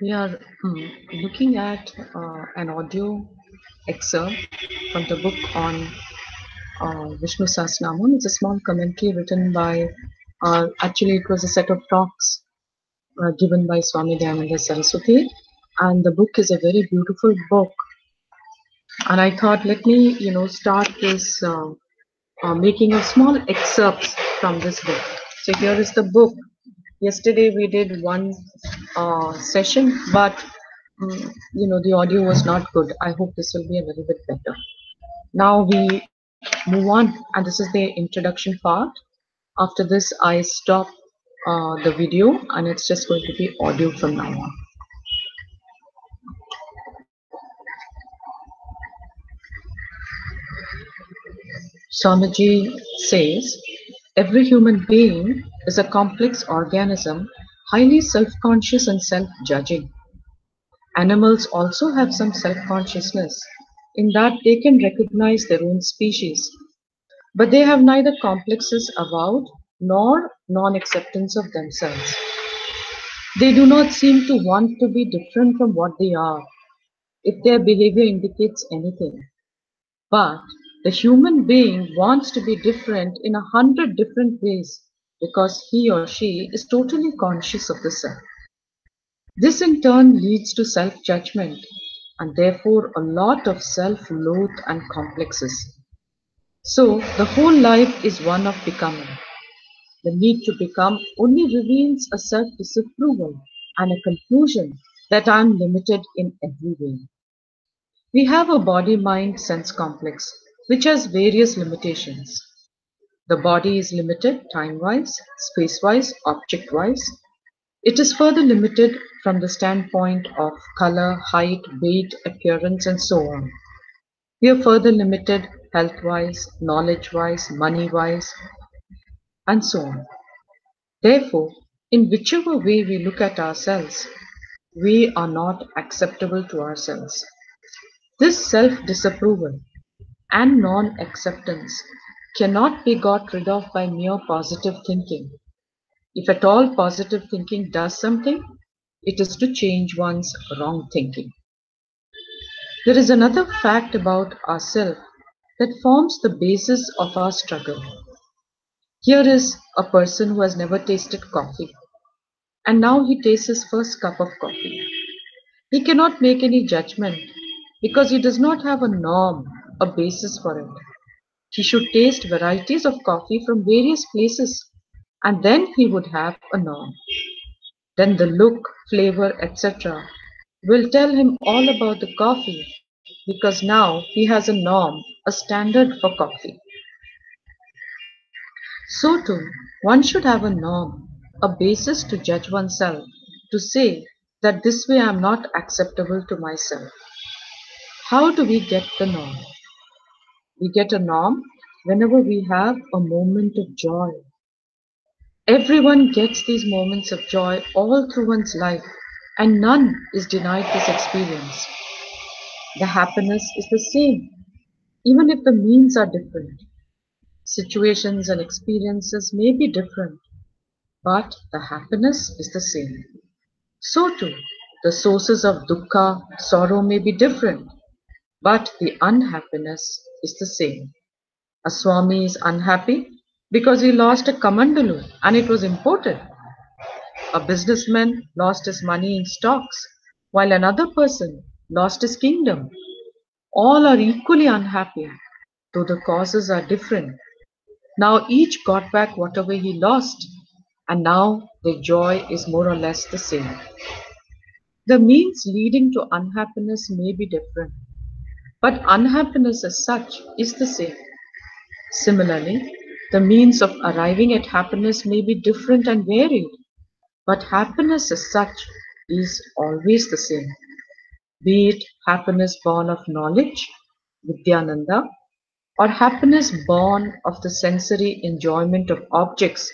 We are looking at an audio excerpt from the book on Vishnu Sahasranam. It's a small commentary written by, actually, it was a set of talks given by Swami Dayananda Saraswati. And the book is a very beautiful book. And I thought, let me, start this making a small excerpts from this book. So here is the book. Yesterday we did one session, but the audio was not good. I hope this will be a little bit better. Now we move on, and this is the introduction part. After this, I stop the video, and it's just going to be audio from now on. Swamiji says, every human being is a complex organism, highly self-conscious and self-judging. Animals also have some self-consciousness in that they can recognize their own species, but they have neither complexes avowed nor non-acceptance of themselves. They do not seem to want to be different from what they are, if their behavior indicates anything. But the human being wants to be different in 100 different ways because he or she is totally conscious of the self. This in turn leads to self-judgment and therefore a lot of self-loath and complexes. So the whole life is one of becoming. The need to become only reveals a self-disapproval and a conclusion that I am limited in every way. We have a body-mind-sense complex which has various limitations. The body is limited time-wise, space-wise, object-wise. It is further limited from the standpoint of color, height, weight, appearance, and so on. We are further limited health-wise, knowledge-wise, money-wise, and so on. Therefore, in whichever way we look at ourselves, we are not acceptable to ourselves. This self-disapproval and non-acceptance cannot be got rid of by mere positive thinking. If at all positive thinking does something, it is to change one's wrong thinking. There is another fact about ourselves that forms the basis of our struggle. Here is a person who has never tasted coffee, and now he tastes his first cup of coffee. He cannot make any judgment because he does not have a norm, a basis for it. He should taste varieties of coffee from various places, and then he would have a norm. Then the look, flavor, etc. will tell him all about the coffee because now he has a norm, a standard for coffee. So too, one should have a norm, a basis to judge oneself, to say that this way I am not acceptable to myself. How do we get the norm? We get a norm whenever we have a moment of joy. Everyone gets these moments of joy all through one's life, and none is denied this experience. The happiness is the same, even if the means are different. Situations and experiences may be different, but the happiness is the same. So too, the sources of dukkha, sorrow may be different, but the unhappiness is the same. A Swami is unhappy because he lost a kamandalu and it was imported. A businessman lost his money in stocks, while another person lost his kingdom. All are equally unhappy, though the causes are different. Now each got back whatever he lost, and now their joy is more or less the same. The means leading to unhappiness may be different, but unhappiness as such is the same. Similarly, the means of arriving at happiness may be different and varied, but happiness as such is always the same. Be it happiness born of knowledge, Vidyananda, or happiness born of the sensory enjoyment of objects,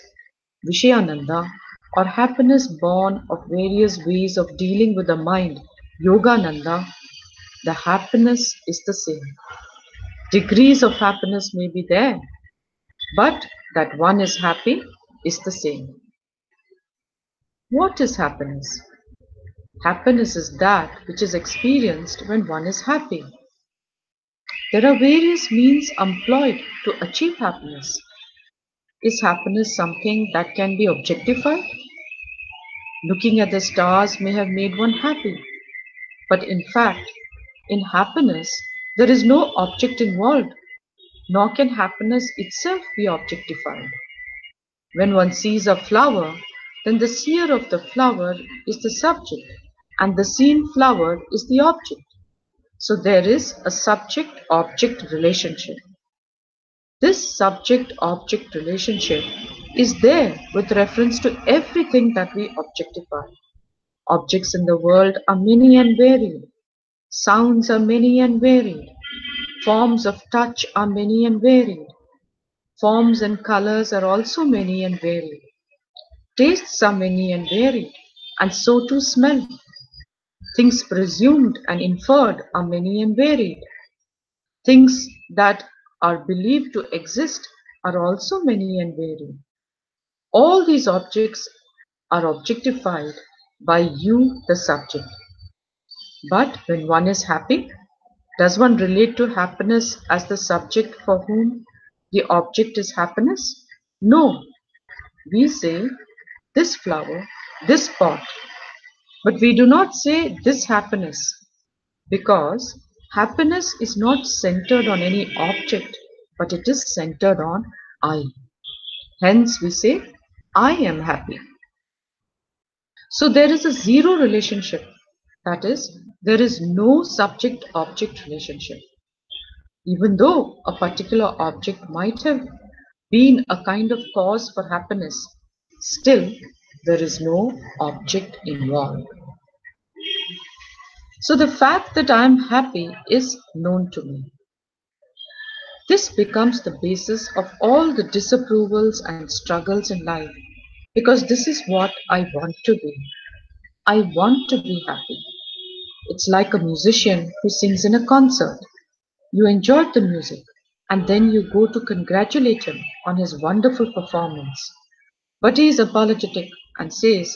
Vishayananda, or happiness born of various ways of dealing with the mind, Yogananda, the happiness is the same. Degrees of happiness may be there, but that one is happy is the same. What is happiness? Happiness is that which is experienced when one is happy. There are various means employed to achieve happiness. Is happiness something that can be objectified? Looking at the stars may have made one happy, but in fact, in happiness, there is no object involved, nor can happiness itself be objectified. When one sees a flower, then the seer of the flower is the subject, and the seen flower is the object. So there is a subject object relationship. This subject object relationship is there with reference to everything that we objectify. Objects in the world are many and varied. Sounds are many and varied. Forms of touch are many and varied. Forms and colors are also many and varied. Tastes are many and varied, and so too smell. Things presumed and inferred are many and varied. Things that are believed to exist are also many and varied. All these objects are objectified by you, the subject. But when one is happy, does one relate to happiness as the subject for whom the object is happiness? No, we say this flower, this pot, but we do not say this happiness because happiness is not centered on any object, but it is centered on I. Hence we say, I am happy. So there is a zero relationship. That is, there is no subject object relationship. Even though a particular object might have been a kind of cause for happiness, still there is no object involved. So the fact that I am happy is known to me. This becomes the basis of all the disapprovals and struggles in life because this is what I want to be. I want to be happy. It's like a musician who sings in a concert. You enjoyed the music and then you go to congratulate him on his wonderful performance. But he is apologetic and says,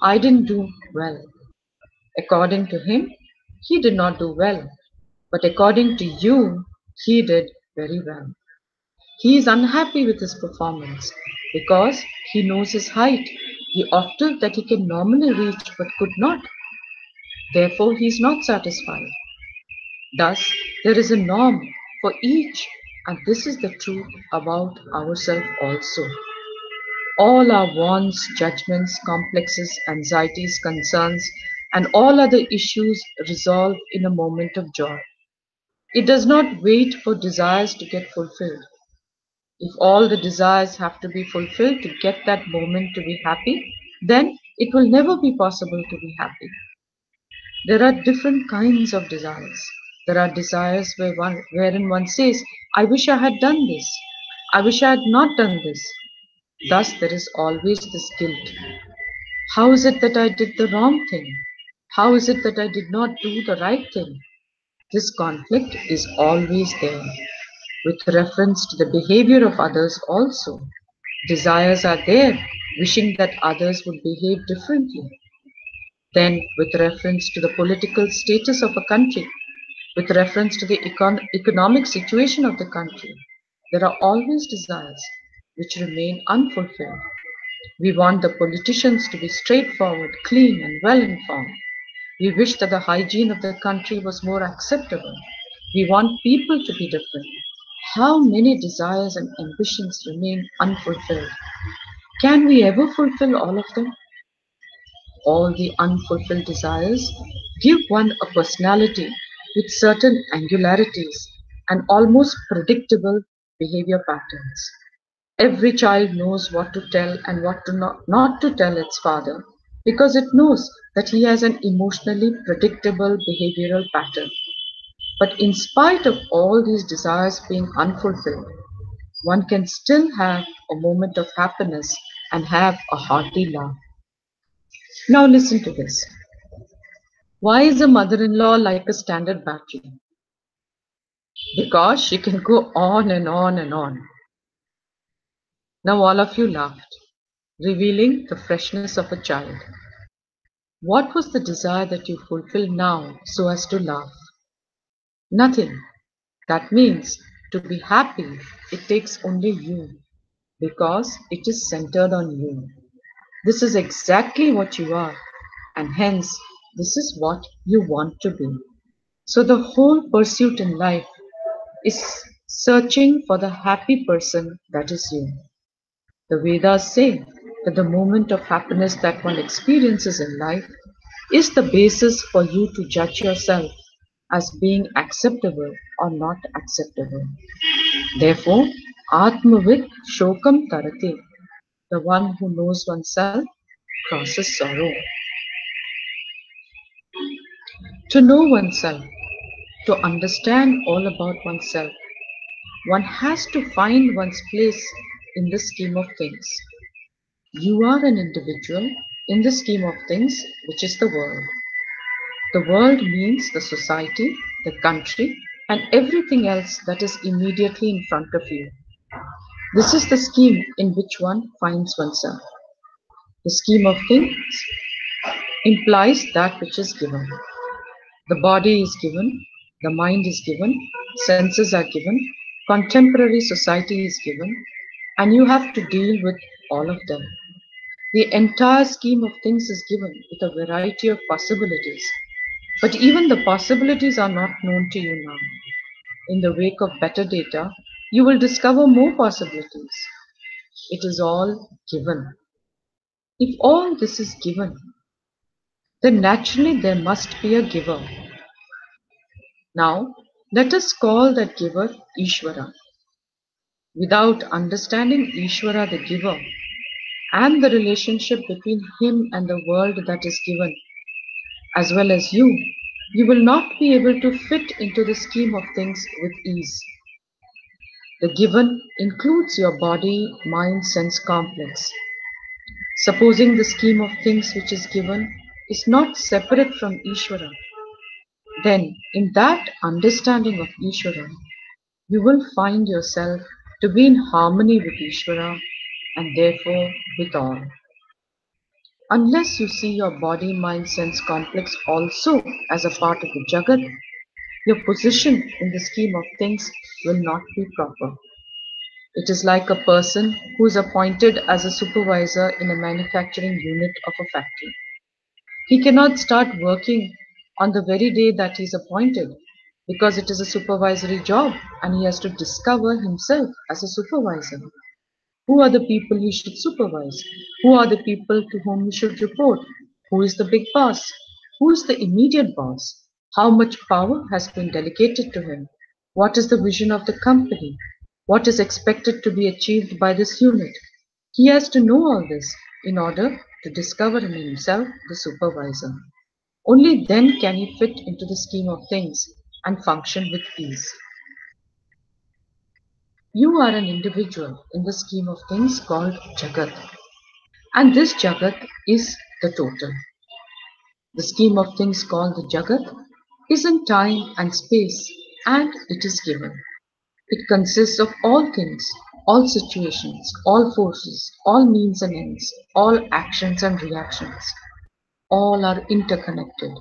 I didn't do well. According to him, he did not do well. But according to you, he did very well. He is unhappy with his performance because he knows his height, the octave that he can normally reach but could not. Therefore, he is not satisfied. Thus, there is a norm for each, and this is the truth about ourselves also. All our wants, judgments, complexes, anxieties, concerns, and all other issues resolve in a moment of joy. It does not wait for desires to get fulfilled. If all the desires have to be fulfilled to get that moment to be happy, then it will never be possible to be happy. There are different kinds of desires. There are desires wherein one says, I wish I had done this. I wish I had not done this. Thus, there is always this guilt. How is it that I did the wrong thing? How is it that I did not do the right thing? This conflict is always there. With reference to the behavior of others also. Desires are there, wishing that others would behave differently. Then, with reference to the political status of a country, with reference to the economic situation of the country, there are always desires which remain unfulfilled. We want the politicians to be straightforward, clean, and well informed. We wish that the hygiene of the country was more acceptable. We want people to be different. How many desires and ambitions remain unfulfilled? Can we ever fulfill all of them? All the unfulfilled desires give one a personality with certain angularities and almost predictable behavior patterns. Every child knows what to tell and what to not to tell its father because it knows that he has an emotionally predictable behavioral pattern. But in spite of all these desires being unfulfilled, one can still have a moment of happiness and have a hearty laugh. Now listen to this. Why is a mother-in-law like a standard battery? Because she can go on and on and on. Now all of you laughed, revealing the freshness of a child. What was the desire that you fulfill now so as to laugh? Nothing. That means to be happy, it takes only you because it is centered on you. This is exactly what you are, and hence this is what you want to be. So the whole pursuit in life is searching for the happy person that is you. The Vedas say that the moment of happiness that one experiences in life is the basis for you to judge yourself as being acceptable or not acceptable. Therefore, Atmavid Shokam Tarate, the one who knows oneself crosses sorrow. To know oneself, to understand all about oneself, one has to find one's place in the scheme of things. You are an individual in the scheme of things, which is the world. The world means the society, the country, and everything else that is immediately in front of you. This is the scheme in which one finds oneself. The scheme of things implies that which is given. The body is given, the mind is given, senses are given, contemporary society is given, and you have to deal with all of them. The entire scheme of things is given with a variety of possibilities. But even the possibilities are not known to you now. In the wake of better data, you will discover more possibilities. It is all given. If all this is given, then naturally there must be a giver. Now, let us call that giver Ishvara. Without understanding Ishvara the giver and the relationship between him and the world that is given, as well as you will not be able to fit into the scheme of things with ease. The given includes your body, mind, sense complex. Supposing the scheme of things which is given is not separate from Ishvara, then in that understanding of Ishvara, you will find yourself to be in harmony with Ishvara and therefore with all. Unless you see your body, mind, sense complex also as a part of the Jagat, your position in the scheme of things will not be proper. It is like a person who is appointed as a supervisor in a manufacturing unit of a factory. He cannot start working on the very day that he is appointed because it is a supervisory job and he has to discover himself as a supervisor. Who are the people he should supervise? Who are the people to whom he should report? Who is the big boss? Who is the immediate boss? How much power has been delegated to him? What is the vision of the company? What is expected to be achieved by this unit? He has to know all this in order to discover in himself the supervisor. Only then can he fit into the scheme of things and function with ease. You are an individual in the scheme of things called Jagat. And this Jagat is the total. The scheme of things called the Jagat is in time and space, and it is given. It consists of all things, all situations, all forces, all means and ends, all actions and reactions. All are interconnected.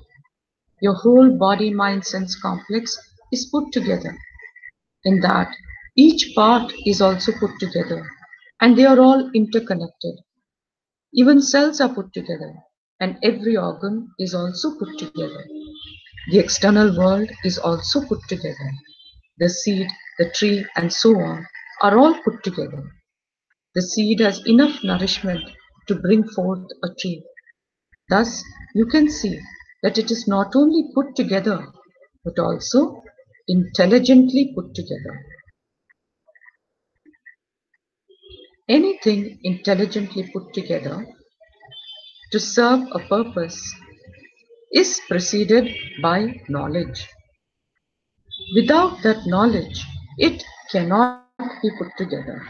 Your whole body, mind, sense complex is put together. In that, each part is also put together, and they are all interconnected. Even cells are put together, and every organ is also put together. The external world is also put together. The seed, the tree, and so on are all put together. The seed has enough nourishment to bring forth a tree. Thus, you can see that it is not only put together, but also intelligently put together. Anything intelligently put together to serve a purpose is preceded by knowledge. Without that knowledge, it cannot be put together.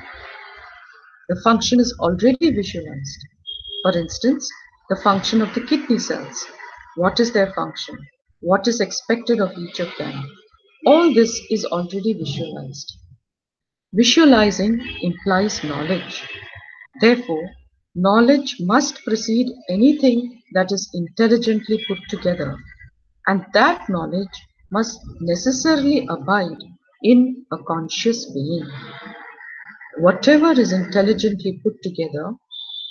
The function is already visualized. For instance, the function of the kidney cells. What is their function? What is expected of each of them? All this is already visualized. Visualizing implies knowledge. Therefore, Knowledge must precede anything that is intelligently put together, and that knowledge must necessarily abide in a conscious being. Whatever is intelligently put together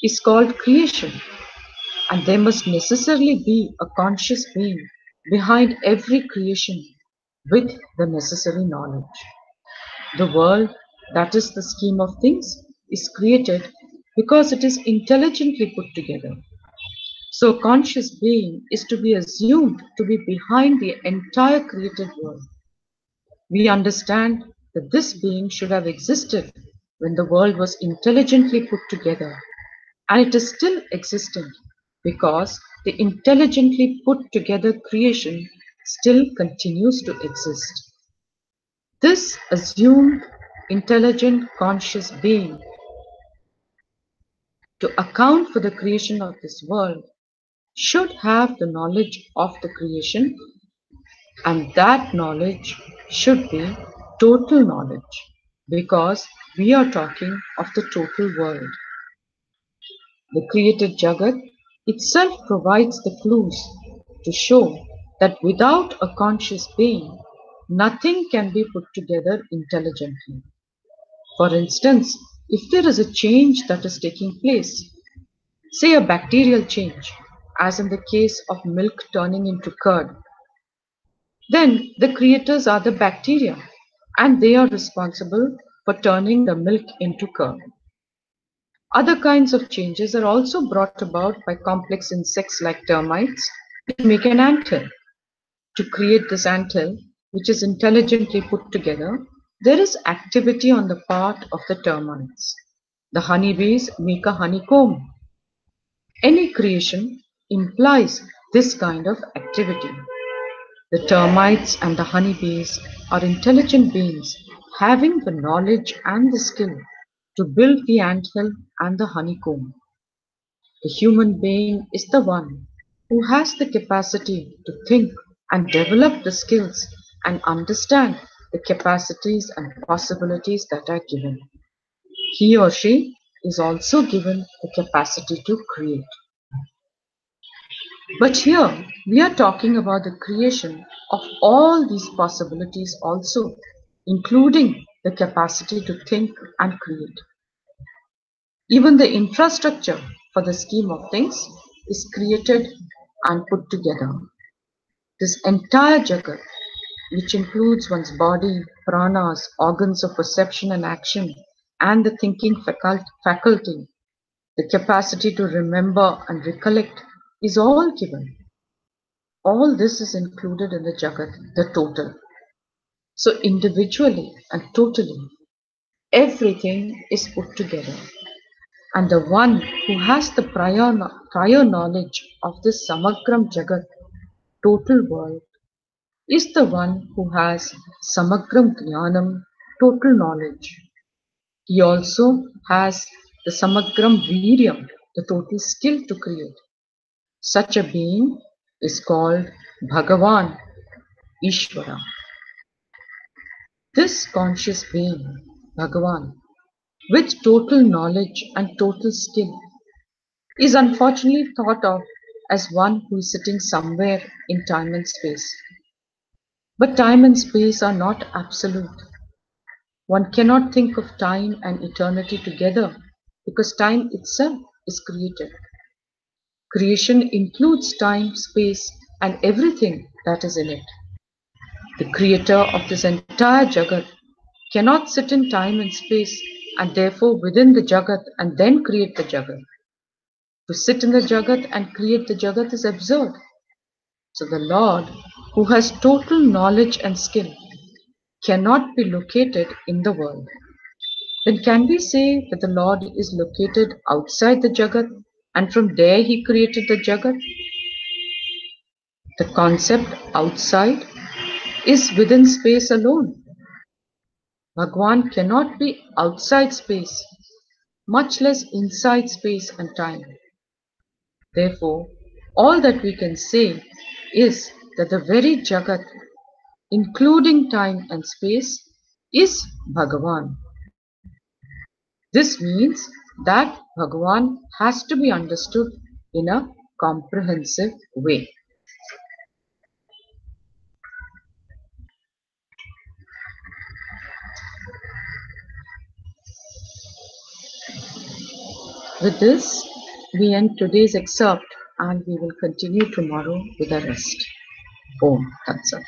is called creation, and there must necessarily be a conscious being behind every creation with the necessary knowledge. The world, that is the scheme of things, is created because it is intelligently put together. So conscious being is to be assumed to be behind the entire created world. We understand that this being should have existed when the world was intelligently put together, and it is still existent because the intelligently put together creation still continues to exist. This assumed intelligent conscious being to account for the creation of this world should have the knowledge of the creation, and that knowledge should be total knowledge because we are talking of the total world. The created Jagat itself provides the clues to show that without a conscious being, nothing can be put together intelligently. For instance, if there is a change that is taking place, say a bacterial change, as in the case of milk turning into curd, then the creators are the bacteria and they are responsible for turning the milk into curd. Other kinds of changes are also brought about by complex insects like termites, which make an anthill. To create this anthill, which is intelligently put together, there is activity on the part of the termites. The honeybees make a honeycomb. Any creation implies this kind of activity. The termites and the honeybees are intelligent beings having the knowledge and the skill to build the anthill and the honeycomb. The human being is the one who has the capacity to think and develop the skills and understand the capacities and possibilities that are given. He or she is also given the capacity to create. But here we are talking about the creation of all these possibilities also, including the capacity to think and create. Even the infrastructure for the scheme of things is created and put together. This entire Jagat, which includes one's body, pranas, organs of perception and action, and the thinking faculty, the capacity to remember and recollect, is all given. All this is included in the Jagat, the total. So individually and totally, everything is put together. And the one who has the prior knowledge of this Samagram Jagat, total world, is the one who has Samagram Jnanam, total knowledge. He also has the Samagram Viryam, the total skill to create. Such a being is called Bhagavan, Ishvara. This conscious being, Bhagavan, with total knowledge and total skill, is unfortunately thought of as one who is sitting somewhere in time and space. But time and space are not absolute. One cannot think of time and eternity together because time itself is created. Creation includes time, space, and everything that is in it. The creator of this entire Jagat cannot sit in time and space and therefore within the Jagat and then create the Jagat. To sit in the Jagat and create the Jagat is absurd. So the Lord, who has total knowledge and skill, cannot be located in the world. Then can we say that the Lord is located outside the Jagat and from there he created the Jagat? The concept outside is within space alone. Bhagwan cannot be outside space, much less inside space and time. Therefore, all that we can say is that the very Jagat, including time and space, is Bhagavan. This means That Bhagavan has to be understood in a comprehensive way. With this, we end today's excerpt and we will continue tomorrow with the rest. Om Tat Sat.